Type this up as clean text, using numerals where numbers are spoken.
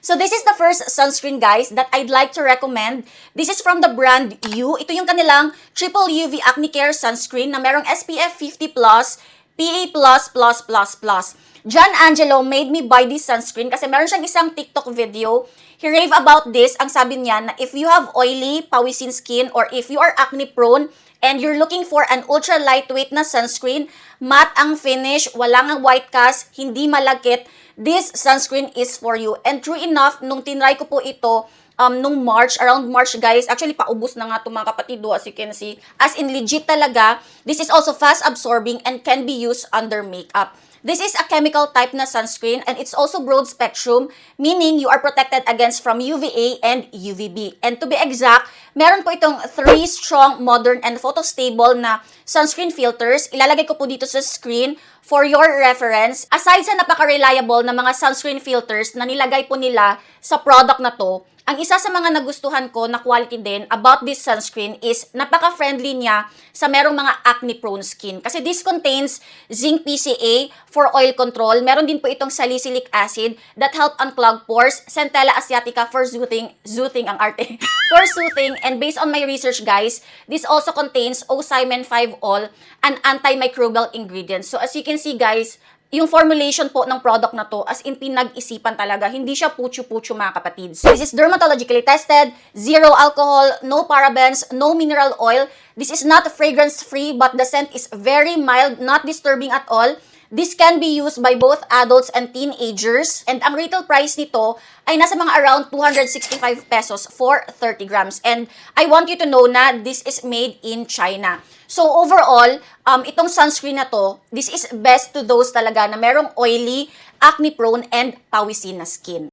So this is the first sunscreen, guys, that I'd like to recommend. This is from the brand U. Ito yung kanilang Triple UV Acne Care Sunscreen na merong SPF 50+, PA+++++. John Angelo made me buy this sunscreen kasi meron siyang isang TikTok video. He rave about this. Ang sabi niya na if you have oily, pawisin skin, or if you are acne prone, and you're looking for an ultra lightweight na sunscreen, matte ang finish, walang white cast, hindi malagkit, this sunscreen is for you. And true enough, nung tinry ko po ito, nung around March, guys, actually paubos na nga itong mga kapatid, as you can see. As in legit talaga, this is also fast absorbing and can be used under makeup. This is a chemical type na sunscreen and it's also broad spectrum, meaning you are protected against from UVA and UVB. And to be exact, meron po itong 3 strong, modern, and photostable na sunscreen filters. Ilalagay ko po dito sa screen for your reference. Aside sa napaka-reliable na mga sunscreen filters na nilagay po nila sa product na to, ang isa sa mga nagustuhan ko na quality din about this sunscreen is napaka-friendly niya sa merong mga acne-prone skin. Kasi this contains zinc PCA for oil control. Meron din po itong salicylic acid that help unclog pores. Centella asiatica for soothing ang arte. For soothing. And based on my research, guys, this also contains Ocimene 5-ol, an antimicrobial ingredient. So as you can see, guys, yung formulation po ng product na to, as in pinag-isipan talaga, hindi siya putyo-putyo, mga kapatids. This is dermatologically tested, zero alcohol, no parabens, no mineral oil. This is not fragrance-free, but the scent is very mild, not disturbing at all. This can be used by both adults and teenagers. And ang retail price nito ay nasa mga around 265 pesos for 30 grams. And I want you to know na this is made in China. So overall, itong sunscreen na to, this is best to those talaga na merong oily, acne-prone, and pawisin na skin.